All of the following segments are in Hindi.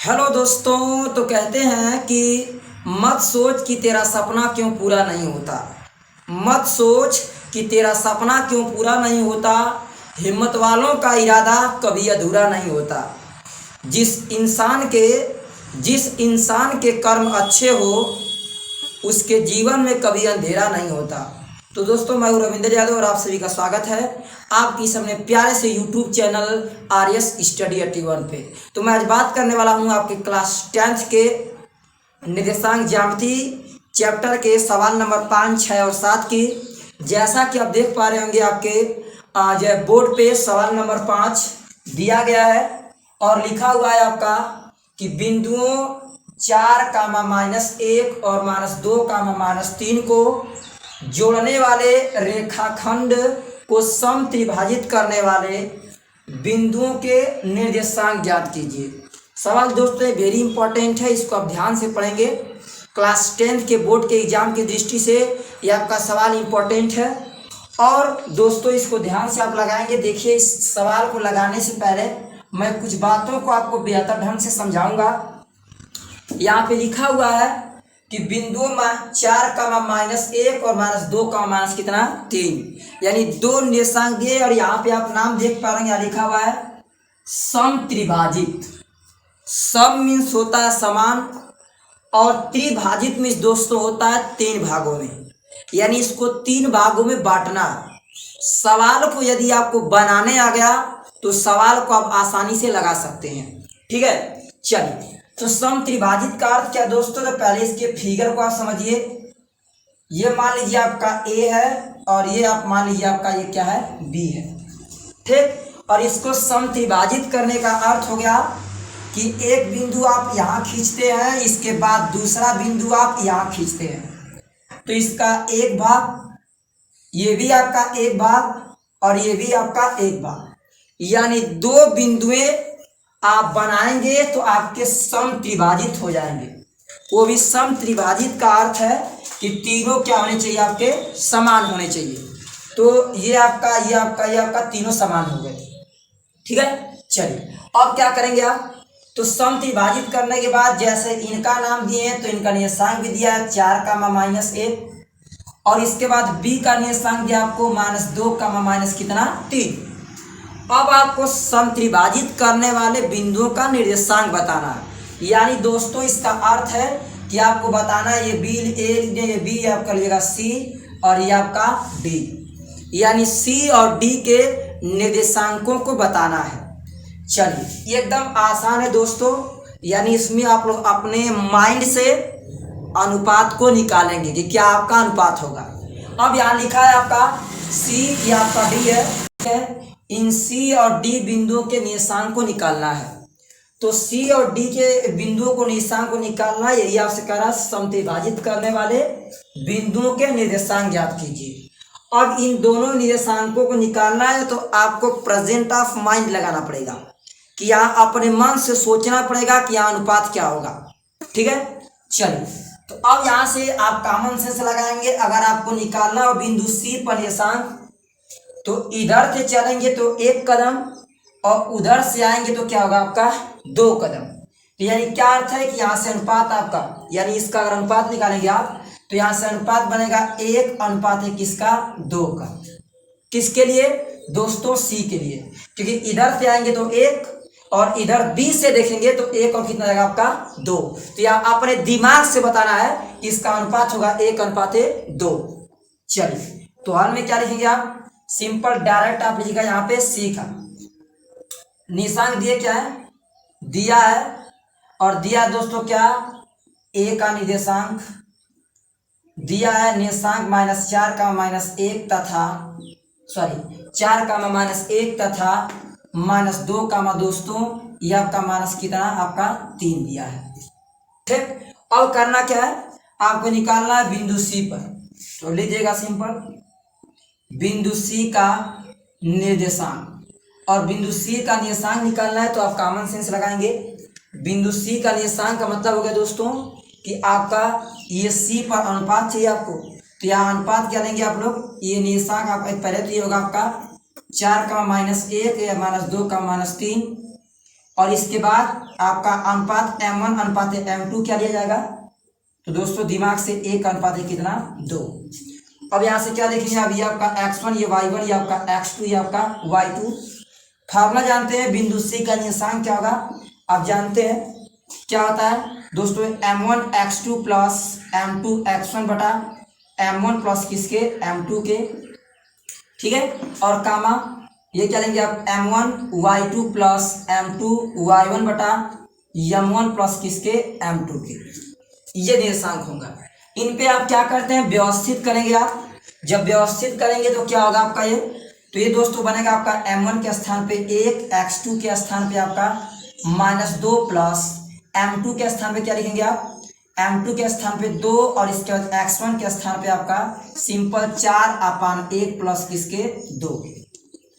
हेलो दोस्तों। तो कहते हैं कि मत सोच कि तेरा सपना क्यों पूरा नहीं होता। मत सोच कि तेरा सपना क्यों पूरा नहीं होता। हिम्मत वालों का इरादा कभी अधूरा नहीं होता। जिस इंसान के कर्म अच्छे हो उसके जीवन में कभी अंधेरा नहीं होता। तो दोस्तों, मैं हूं रविंद्र यादव और आप सभी का स्वागत है आपकी सबने प्यारे से यूट्यूब चैनल RS स्टडी 81 पे। तो मैं आज बात करने वाला हूं आपके क्लास 10th के निर्देशांक ज्यामिति चैप्टर के सवाल नंबर 5, 6 और 7 की। जैसा कि आप देख पा रहे होंगे आपके जो बोर्ड पे सवाल नंबर 5 दिया गया है और लिखा हुआ है आपका कि बिंदुओं 4, -1 और -2, -3 को जोड़ने वाले रेखाखंड को सम त्रिभाजित करने वाले बिंदुओं के निर्देशांक ज्ञात कीजिए। सवाल दोस्तों वेरी इंपॉर्टेंट है, इसको आप ध्यान से पढ़ेंगे। क्लास 10th के बोर्ड के एग्जाम की दृष्टि से ये आपका सवाल इंपॉर्टेंट है और दोस्तों इसको ध्यान से आप लगाएंगे। देखिए, इस सवाल को लगाने से पहले मैं कुछ बातों को आपको बेहतर ढंग से समझाऊंगा। यहाँ पे लिखा हुआ है कि बिंदुओं 4, -1 और -2, -3 यानी दो निर्देशांक दिए और यहाँ पे आप नाम देख पा रहे हैं, यहाँ लिखा हुआ है सम त्रिभाजित। सम मीन्स होता है समान और त्रिभाजित मीन्स दोस्तों होता है 3 भागों में, यानी इसको 3 भागों में बांटना। सवाल को यदि आपको बनाने आ गया तो सवाल को आप आसानी से लगा सकते हैं। ठीक है, चलिए। तो सम त्रिभाजित का अर्थ क्या दोस्तों, तो पहले इसके फिगर को आप समझिए। ये मान लीजिए आपका A है और ये आप मान लीजिए आपका ये क्या है, B है। ठीक, और इसको सम त्रिभाजित करने का अर्थ हो गया कि एक बिंदु आप यहाँ खींचते हैं, इसके बाद दूसरा बिंदु आप यहाँ खींचते हैं, तो इसका एक भाग, ये भी आपका एक भाग और ये भी आपका एक भाग, यानी 2 बिंदुएं आप बनाएंगे तो आपके सम त्रिभाजित हो जाएंगे। वो भी सम त्रिभाजित का अर्थ है कि तीनों क्या होने चाहिए, आपके समान होने चाहिए। तो ये आपका तीनों समान हो गए। ठीक है, चलिए अब क्या करेंगे आप, तो सम त्रिभाजित करने के बाद जैसे इनका नाम दिए हैं तो इनका निर्देशांक भी दिया है 4, -1 और इसके बाद B का निर्देशांक दिया आपको -2, -3। अब आपको सम त्रिभाजित करने वाले बिंदुओं का निर्देशांक बताना है। यानी दोस्तों इसका अर्थ है कि आपको बताना है ये B आपका लीजिएगा C और ये आपका D, यानी C और D के निर्देशांकों को बताना है। चलिए, ये एकदम आसान है दोस्तों, यानी इसमें आप लोग अपने माइंड से अनुपात को निकालेंगे कि क्या आपका अनुपात होगा। अब यहाँ लिखा है आपका C, ये आपका D है। इन C और D बिंदुओं के निर्देशांक को निकालना है। तो C और D के बिंदुओं को निर्देशांक को निकालना है, यही आपसे कह रहा है सम त्रिभाजित करने वाले बिंदुओं के निर्देशांक ज्ञात कीजिए। अब इन दोनों निर्देशांकों को निकालना है तो आपको प्रेजेंट ऑफ माइंड लगाना पड़ेगा कि यहाँ अपने मन से सोचना पड़ेगा कि यहाँ अनुपात क्या होगा। ठीक है, चलिए। तो अब यहाँ से आप कॉमन सेंस लगाएंगे। अगर आपको निकालना हो बिंदु C पर निर्देशांक तो इधर से चलेंगे तो 1 कदम और उधर से आएंगे तो क्या होगा आपका 2 कदम। तो यानी क्या अर्थ है कि यहाँ से अनुपात आपका, यानी इसका अगर अनुपात निकालेंगे आप तो यहाँ से अनुपात बनेगा 1:1 किसका, 2 का। किसके लिए दोस्तों, C के लिए, क्योंकि इधर से आएंगे तो 1 और इधर B से देखेंगे तो 1 और कितना जाएगा आपका 2। तो यहाँ अपने दिमाग से बताना है कि इसका अनुपात होगा 1:2। चलिए, तो हाल में क्या लिखेंगे आप, सिंपल डायरेक्ट आप लिखिएगा यहाँ पे C का निर्देशांक दिए क्या है, दिया है और दिया दोस्तों क्या, A का निर्देशांक दिया है, निर्देशांक -4, -1 तथा 4, -1 तथा -2, दोस्तों यह आपका माइनस कितना, आपका 3 दिया है। ठीक, अब करना क्या है, आपको निकालना है बिंदु C पर। तो लीजिएगा सिंपल बिंदु C का निर्देशांक, और बिंदु C का निर्देशांक निकालना है तो आप कॉमन सेंस लगाएंगे। बिंदु C का निर्देशांक का मतलब हो गया दोस्तों कि आपका ये C पर अनुपात चाहिए आपको, तो यहाँ अनुपात क्या लेंगे आप लोग, ये निर्देशांक आप पहले तो ये होगा आपका 4, -1 या -2, -3 और इसके बाद आपका अनुपात m1 अनुपात m2 क्या लिया जाएगा? तो दोस्तों दिमाग से 1 अनुपात कितना? 2। अब यहाँ से क्या देखेंगे आप, ये आपका x1, ये y1, ये आपका x2, ये आपका y2। फार्मूला जानते हैं, बिंदु C का नियतांक क्या होगा? आप जानते हैं क्या होता है दोस्तों? m1 x2 plus m2 x1 बटा m1 प्लस किसके? m2 के। ठीक है, और कामा ये क्या लेंगे आप? m1 y2 plus m2 y1 बटा m1 प्लस किसके? m2 के। ये निर्देशांक होगा। इन पे आप क्या करते हैं? व्यवस्थित करेंगे आप। जब व्यवस्थित करेंगे तो क्या होगा आपका ये? तो ये दोस्तों बनेगा आपका m1 के स्थान पे 1, x2 के स्थान पे आपका -2 प्लस m2 के स्थान पे क्या लिखेंगे आप? m2 के स्थान पे 2 और इसके बाद x1 के स्थान पे आपका सिंपल 4/1 प्लस किसके? 2,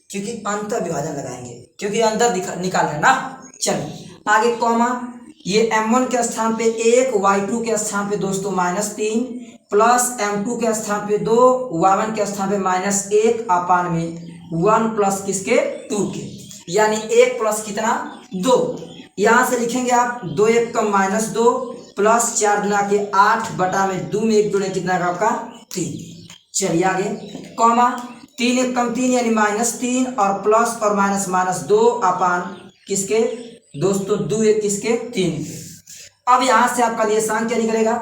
क्योंकि अंतर विभाजन लगाएंगे, क्योंकि अंदर निकाल है ना। चलिए आगे कॉमा, ये m1 के स्थान पे 1, y2 के स्थान पे दोस्तों -3 प्लस m2 के स्थान पे 2, y1 के स्थान पे -1/1 प्लस किसके? 2 के, यानी 1 प्लस कितना? 2। यहाँ से लिखेंगे आप 2 1 का -2 प्लस 4 गुना के 8 बटा में 2 में 1 जोड़े कितना का आपका? 3। चलिए आगे कॉमा, 3 1 कम 3 यानी -3 और प्लस और माइनस -2 किसके? दोस्तों 2 1 किसके? 3। अब यहाँ से आपका निर्देशांक क्या निकलेगा?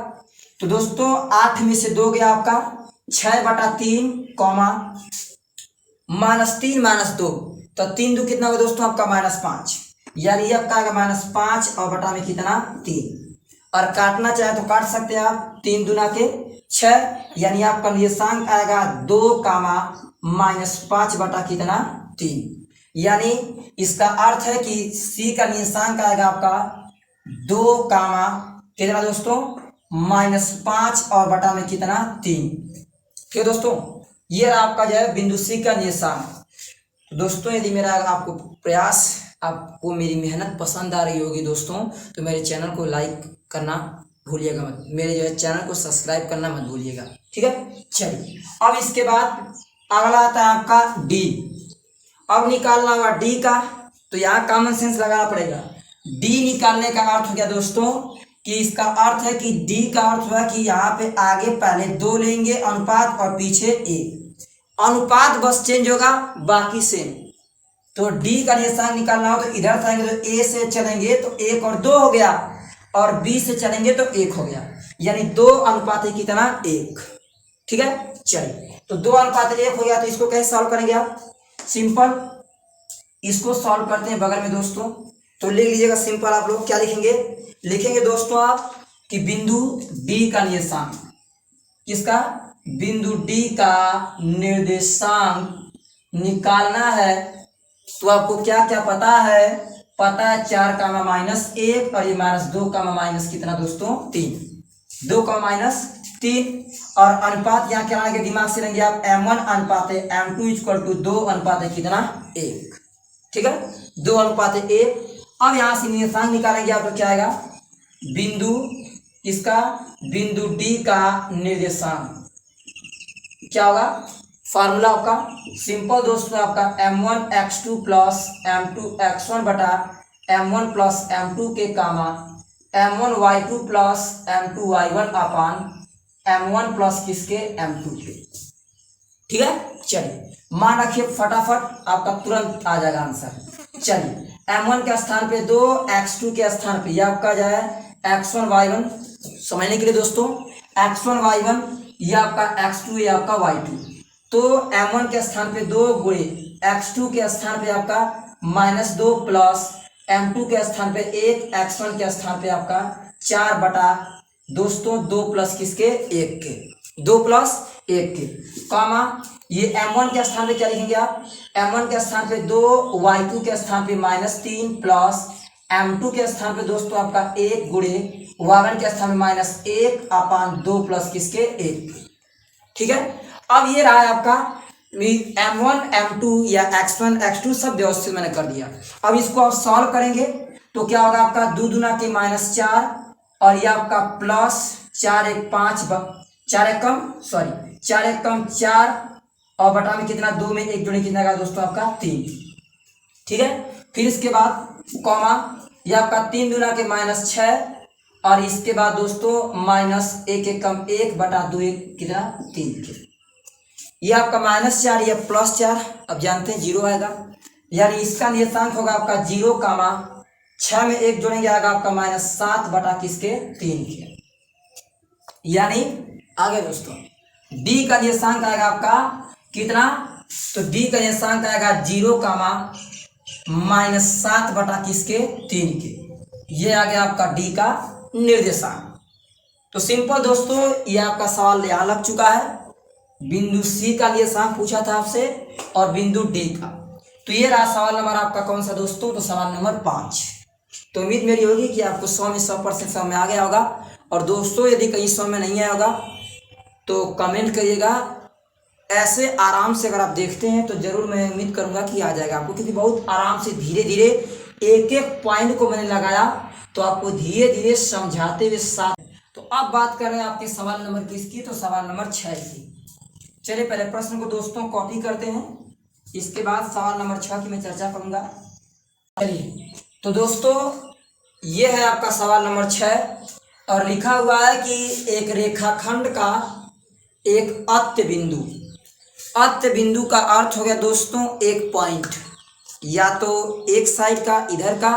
तो दोस्तों 8 में से 2 गया आपका 6/3 कॉमा -3 -2, तो 3 2 कितना होगा दोस्तों आपका? -5, यानी ये आपका आएगा -5 और बटा में कितना? 3। और काटना चाहे तो काट सकते हैं आप, 3 दूना के 6, यानी आपका निर्देशांक आएगा 2, -5 बटा कितना? 3। यानी इसका अर्थ है कि C का निर्देशांक आएगा आपका 2, कितना दोस्तों? -5 और बटा में कितना? 3। ठीक है दोस्तों, ये आपका जो है बिंदु C का निर्देशांक। तो दोस्तों यदि मेरा आपको प्रयास, आपको मेरी मेहनत पसंद आ रही होगी दोस्तों, तो मेरे चैनल को लाइक करना भूलिएगा मत, मेरे जो है चैनल को सब्सक्राइब करना मत भूलिएगा। ठीक है, चलिए अब इसके बाद अगला आता है आपका D। अब निकालना होगा D का, तो यहाँ कॉमन सेंस लगाना पड़ेगा। D निकालने का अर्थ हो गया दोस्तों कि इसका अर्थ है कि D का अर्थ हुआ कि यहाँ पे आगे पहले 2 लेंगे अनुपात और पीछे 1, अनुपात बस चेंज होगा, बाकी सेम। तो D का निर्देशांक निकालना हो तो इधर जाएंगे तो A से चलेंगे तो 1 और 2 हो गया, और B से चलेंगे तो 1 हो गया, यानी 2 अनुपात कितना? 1। ठीक है, चलिए तो 2 अनुपात 1 हो गया, तो इसको कैसे सॉल्व करेंगे आप? सिंपल, इसको सॉल्व करते हैं बगल में दोस्तों। तो लिख लीजिएगा सिंपल, आप लोग क्या लिखेंगे? लिखेंगे दोस्तों आप कि बिंदु D का निर्देशांक, किसका? बिंदु D का निर्देशांक निकालना है। तो आपको क्या क्या पता है? पता है 4 -1 और ये -2 कितना दोस्तों? 3, 2 -3। और अनुपात यहाँ क्या आएगा? दिमाग से लेंगे आप, m1 अनुपात m2 = 2 अनुपात कितना? 1। ठीक है, 2 अनुपात 1। अब यहाँ से निर्देशांक निकालेंगे आप तो क्या आएगा? बिंदु इसका, बिंदु D का निर्देशांक क्या होगा? फार्मूला आपका सिंपल दोस्तों, आपका m1 x2 plus m2 x1 बटा m1 प्लस m2 के कामा m1 y2 plus m2 y1 अपान m1 प्लस किसके? m2 के। ठीक है, चलिए मान रखिए, फटाफट आपका तुरंत आ जाएगा आंसर। चलिए m1 के स्थान पे 2, x2 के स्थान पे यह आपका जो है x1 y1, समझने के लिए दोस्तों x1 y1, यह आपका x2, यह आपका y2। तो m1 के स्थान पे 2 गुणे x2 के स्थान पे आपका -2 प्लस m2 के स्थान पे 1, x1 के स्थान पे आपका 4 बटा दोस्तों 2 प्लस किसके? 1 के, 2 प्लस 1 के, कामा ये m1 के स्थान पे क्या लिखेंगे आप? m1 के स्थान पे 2, y2 के स्थान पे -3 प्लस m2 के स्थान पे दोस्तों आपका 1 गुणे y1 के स्थान पे -1 अपान 2 प्लस किसके? 1। ठीक है, अब ये रहा है आपका m1 m2 या x1 x2 सब व्यवस्थित मैंने कर दिया। अब इसको आप सॉल्व करेंगे तो क्या होगा आपका? 2 दूना के -4 और ये आपका प्लस 4 1 5 4 1 कम 4 और बटा में कितना? 2 में 1 जोड़े कितना का दोस्तों आपका? 3। ठीक है, फिर इसके बाद कॉमा, ये आपका 3 दूना के -6 और इसके बाद दोस्तों -1 एकम 1 बटा 2 1 कितना 3 के, ये आपका -4 ये +4, अब जानते हैं 0 आएगा, यानी इसका निर्देशांक होगा आपका 0 कामा 6 में 1 जोड़ेंगे आएगा आपका -7 बटा किसके 3 के। यानी आगे दोस्तों डी का निर्देशांक आएगा आपका कितना, तो डी का निर्देशांक आएगा 0 कामा -7 बटा किसके 3 के, ये आ गया आपका डी का निर्देशांक। तो सिंपल दोस्तों ये आपका सवाल यहाँ लग चुका है, बिंदु सी का निर्देशांक पूछा था आपसे और बिंदु डी का। तो ये रहा सवाल नंबर आपका कौन सा दोस्तों, तो सवाल नंबर 5। तो उम्मीद मेरी होगी कि आपको 100 में 100% समझ में आ गया होगा। और दोस्तों यदि कहीं 100 में नहीं आया होगा तो कमेंट करिएगा, ऐसे आराम से अगर आप देखते हैं तो जरूर मैं उम्मीद करूंगा कि आ जाएगा आपको, क्योंकि बहुत आराम से धीरे धीरे एक एक पॉइंट को मैंने लगाया तो आपको धीरे धीरे समझाते हुए साथ। तो अब बात कर रहे हैं आपके सवाल नंबर किसकी, तो सवाल नंबर 6 की। चलिए पहले प्रश्न को दोस्तों कॉपी करते हैं, इसके बाद सवाल नंबर 6 की मैं चर्चा करूंगा। चलिए तो दोस्तों ये है आपका सवाल नंबर 6 और लिखा हुआ है कि एक रेखाखंड का एक अत्य बिंदु का अर्थ हो गया दोस्तों एक पॉइंट, या तो एक साइड का इधर का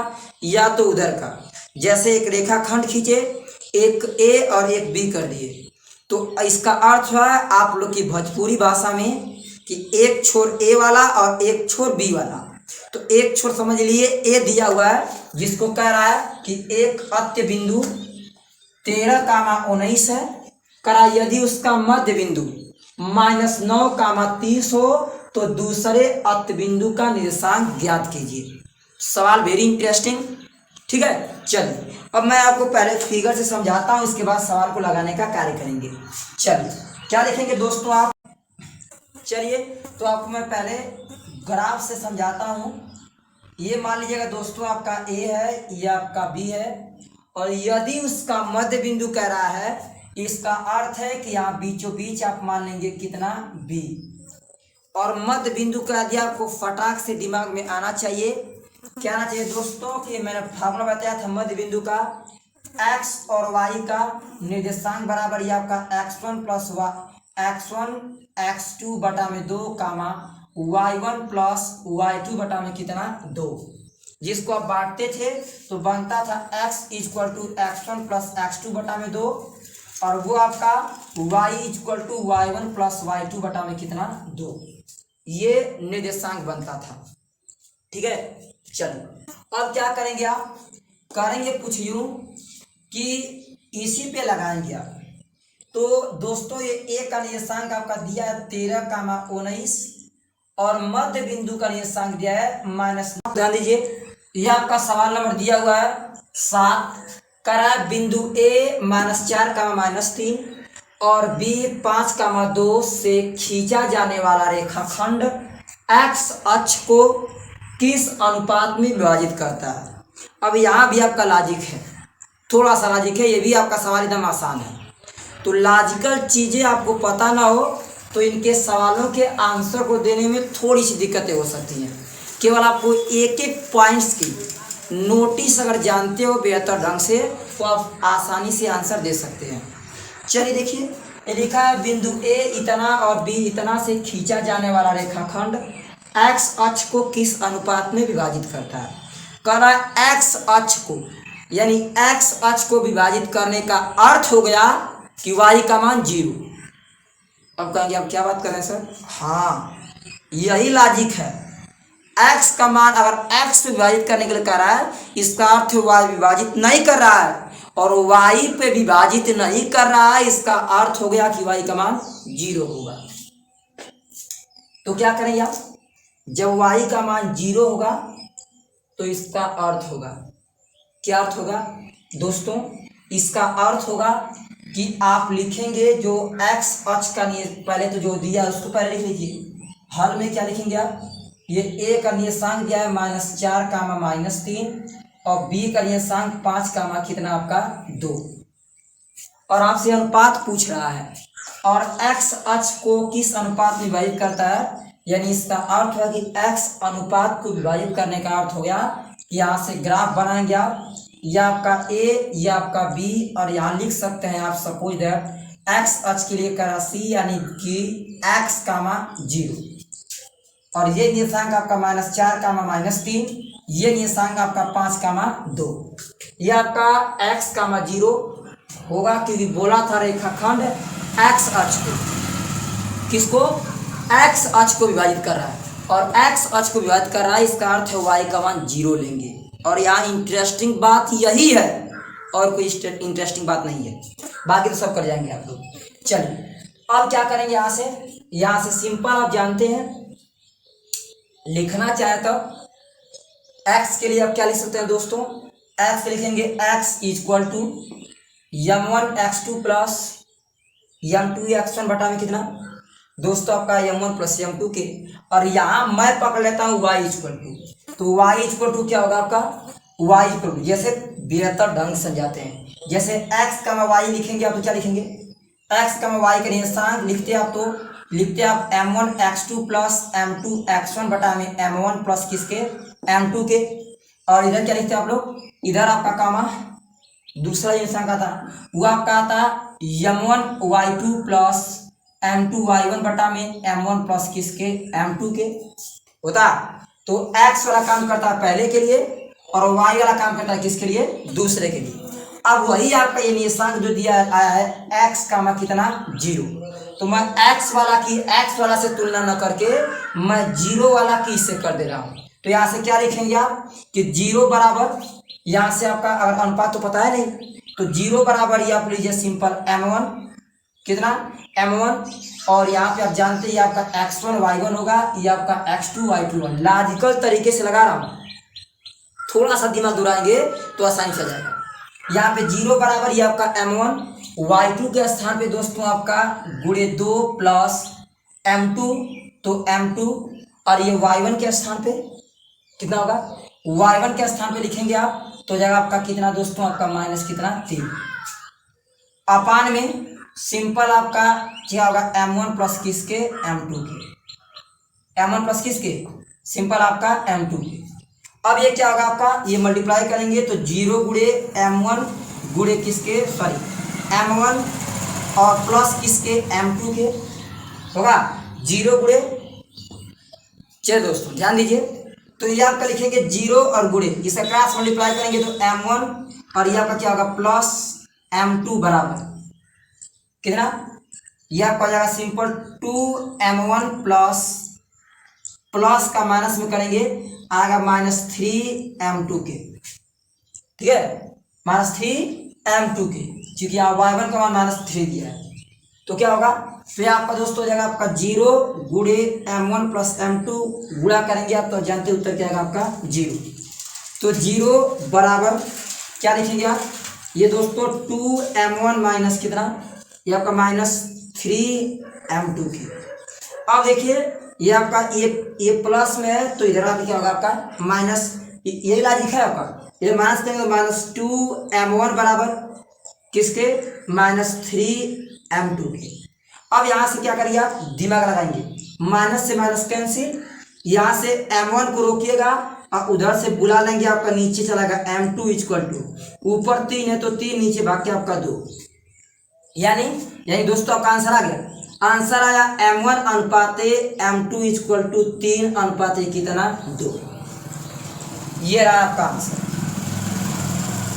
या तो उधर का। जैसे एक रेखाखंड खींचे, एक ए और एक बी कर दिए, तो इसका अर्थ हुआ है आप लोग की भोजपुरी भाषा में कि एक छोर ए वाला और एक छोर बी वाला। तो एक छोर समझ लिए ए दिया हुआ है, जिसको कह रहा है कि एक अत्य बिंदु 13,19 है, करा यदि उसका मध्य बिंदु -9,30 हो तो दूसरे अत्य बिंदु का निर्देशांक ज्ञात कीजिए। सवाल वेरी इंटरेस्टिंग, ठीक है। चलिए अब मैं आपको पहले फिगर से समझाता हूं, इसके बाद सवाल को लगाने का कार्य करेंगे। चलिए क्या लिखेंगे दोस्तों आप, चलिए तो आपको मैं पहले ग्राफ से समझाता हूं। ये मान लीजिएगा दोस्तों आपका ए है, ये आपका बी है, और यदि उसका मध्य बिंदु कह रहा है, इसका अर्थ है कि यहाँ बीचों बीच आप मान लेंगे कितना बी, और मध्य बिंदु कह दिया आपको फटाक से दिमाग में आना चाहिए। क्या आना चाहिए दोस्तों कि मैंने फार्मूला बताया था मध्य बिंदु का, x और y का निर्देशांक बराबर ये आपका x1 प्लस x1 x2 बटा में 2 कामा y1 प्लस y2 बटा में कितना 2, जिसको आप बांटते थे तो बनता था x equal to x1 plus x2 बटा में 2, और वो आपका y equal to y1 plus y2 बटा में कितना 2, ये निर्देशांक बनता था, ठीक है। चलिए अब क्या करेंगे आप, करेंगे कुछ यूं कि इसी पे लगाएंगे आप। तो दोस्तों ये ए का निर्देशांक आपका दिया है 13,19 और मध्य बिंदु का निर्देशांक दिया है -9। ध्यान दीजिए यह आपका सवाल नंबर दिया हुआ है 7, करा बिंदु ए -4, -3 और बी 5, 2 से खींचा जाने वाला रेखाखंड एक्स अक्ष को किस अनुपात में विभाजित करता है। अब यहाँ भी आपका लॉजिक है, थोड़ा सा लॉजिक है, ये भी आपका सवाल एकदम आसान है। तो लॉजिकल चीज़ें आपको पता ना हो तो इनके सवालों के आंसर को देने में थोड़ी सी दिक्कतें हो सकती हैं। केवल आपको एक एक पॉइंट्स की नोटिस अगर जानते हो बेहतर ढंग से तो आप आसानी से आंसर दे सकते हैं। चलिए देखिए लिखा है बिंदु ए इतना और बी इतना से खींचा जाने वाला रेखाखंड एक्स अक्ष को किस अनुपात में विभाजित करता है। करा एक्स अक्ष को, यानी एक्स अक्ष को विभाजित करने का अर्थ हो गया कि वाई का मान 0। अब कहेंगे अब क्या बात कर रहे हैं सर, हाँ यही लॉजिक है। एक्स का मान अगर एक्स से विभाजित करने के लिए कह रहा है, इसका अर्थ वाई विभाजित नहीं कर रहा है, और वाई पे विभाजित नहीं कर रहा है, इसका अर्थ हो गया कि वाई का मान 0 होगा। तो क्या करेंगे आप, जब y का मान 0 होगा तो इसका अर्थ होगा, क्या अर्थ होगा दोस्तों, इसका अर्थ होगा कि आप लिखेंगे जो x अक्ष का पहले तो जो दिया है उसको पहले लिख लीजिए। हल में क्या लिखेंगे आप, ये a का निर्देशांक दिया है -4, -3 और b का निर्देशांक 5, कितना आपका 2, और आपसे अनुपात पूछ रहा है और x अक्ष को किस अनुपात में विभाजित करता है, यानी इसका अर्थ है कि x अनुपात को विभाजित करने का अर्थ हो गया कि यहाँ से ग्राफ बनाएंगे आप, यह आपका a, यह आपका b, और यहाँ लिख सकते हैं आप सपोज दैट x अक्ष के लिए करा c, यानी कि x कामा 0, और ये निर्देशांक आपका -4 कामा -3, ये निर्देशांक आपका 5 कामा 2, ये आपका x कामा 0 होगा क्योंकि बोला था रेखाखंड x अक्ष को, किसको, x अक्ष को विभाजित कर रहा है, और x अक्ष को विभाजित कर रहा है, इसका अर्थ है y का मान 0 लेंगे। और यहाँ इंटरेस्टिंग बात यही है और कोई इंटरेस्टिंग बात नहीं है, बाकी तो सब कर जाएंगे आप लोग। चलिए अब क्या करेंगे, यहाँ से सिंपल आप जानते हैं, लिखना चाहे तो x के लिए आप क्या लिख सकते हैं दोस्तों, x के लिखेंगे x equal to m1 x2 plus m2 x1 बटा में कितना दोस्तों आपका m1 प्लस m2 के, और यहाँ मैं पकड़ लेता हूँ y इक्वल टू, तो y इक्वल टू क्या होगा आपका, y इक्वल टू जैसे बेहतर ढंग से समझाते हैं, जैसे x का y लिखेंगे आप तो क्या लिखेंगे, x का y का निर्देशांक लिखते आप तो लिखते आप m1 x2 plus m2 x1 बटा में m1 प्लस किसके, m2 के, और इधर क्या लिखते हैं आप लोग, इधर आपका कामा दूसरा निर्देशांक आता वो आपका आता m1 y2 plus m2 y1 बटा में m1 प्लस किसके, m2 के होता। तो x वाला काम करता है पहले के लिए और y वाला काम करता है किसके लिए, दूसरे के लिए। अब वही आपका ये निर्देशांक जो दिया आया है x कामा कितना 0, तो मैं x वाला से तुलना न करके मैं 0 वाला की इससे कर दे रहा हूँ। तो यहाँ से क्या लिखेंगे आप कि 0 बराबर, यहाँ से आपका अगर अनुपात तो पता है नहीं, तो 0 बराबर ये आप लीजिए सिंपल m1 कितना m1, और यहाँ पे आप जानते हैं आपका x1 y1 होगा, ये आपका x2 y2 होगा। लॉजिकल तरीके से लगा रहा हूँ, थोड़ा सा दिमाग दौड़ाएंगे तो आसानी से जाएगा। यहाँ पे 0 बराबर ये आपका m1, y2 के स्थान पे दोस्तों आपका गुणे 2 प्लस m2, तो m2, और ये y1 के स्थान पे कितना होगा, y1 के स्थान पे लिखेंगे आप तो जाएगा आपका कितना दोस्तों, आपका माइनस कितना 3, अपान में सिंपल आपका क्या होगा m1 प्लस किसके, m2 के, m1 प्लस किसके, सिंपल आपका m2 के। अब ये क्या होगा आपका, ये मल्टीप्लाई करेंगे तो 0 गुणे m1 गुणे किसके, सॉरी m1 और प्लस किसके, m2 के होगा 0 गुणे, चलिए दोस्तों ध्यान दीजिए, तो ये आपका लिखेंगे 0 और गुणे, इसका क्रॉस मल्टीप्लाई करेंगे तो m1 और ये आपका क्या होगा प्लस m2 बराबर कितना, ये आपका हो जाएगा सिंपल 2m1 प्लस का माइनस में करेंगे आएगा -3m2 के, ठीक है, -3m2 के, क्योंकि यहाँ y1 का मान -3 दिया है, तो क्या होगा फिर आपका दोस्तों हो जाएगा आपका 0 गुणे m1 प्लस m2 गुणा करेंगे आप तो जानते उत्तर क्या आएगा आपका 0, तो 0 बराबर क्या लिखेंगे आप, ये दोस्तों 2m1 माइनस कितना, ये आपका -3m2 की। अब देखिए ये आपका ये प्लस में है तो इधर आके क्या होगा आपका माइनस, यही लॉजिक है आपका, ये माइनस करेंगे तो -2m1 बराबर किसके, -3m2 के। अब यहाँ से क्या करिए आप दिमाग लगाएंगे, माइनस से माइनस कैंसिल, यहाँ से m1 को रोकिएगा और उधर से बुला लेंगे आपका नीचे चलाएगा m2 इक्वल टू, ऊपर 3 है तो 3, नीचे भाग के आपका 2, यानी दोस्तों आपका आंसर आ गया, आंसर आया m1 अनुपाते m2 इक्वल टू 3 अनुपाते कितना 2, ये रहा आपका आंसर,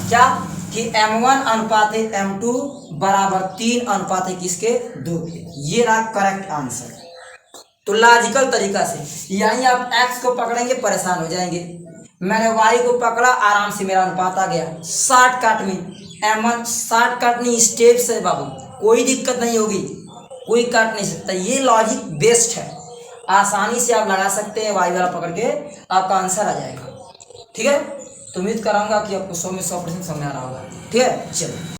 क्या कि m1 अनुपाते m2 बराबर 3 अनुपाते किसके 2 के, ये रहा करेक्ट आंसर। तो लॉजिकल तरीका से यहीं आप x को पकड़ेंगे परेशान हो जाएंगे, मैंने y को पकड़ा आराम से मेरा अनुपात आ गया, शॉर्टकट में m1 शॉर्टकट नहीं स्टेप से बाबू, कोई दिक्कत नहीं होगी, कोई काट नहीं सकता, ये लॉजिक बेस्ट है, आसानी से आप लगा सकते हैं, y वाला पकड़ के आपका आंसर आ जाएगा, ठीक है। तो उम्मीद कराऊंगा कि आपको 100 में 100% समझ आ रहा होगा, ठीक है। चलो।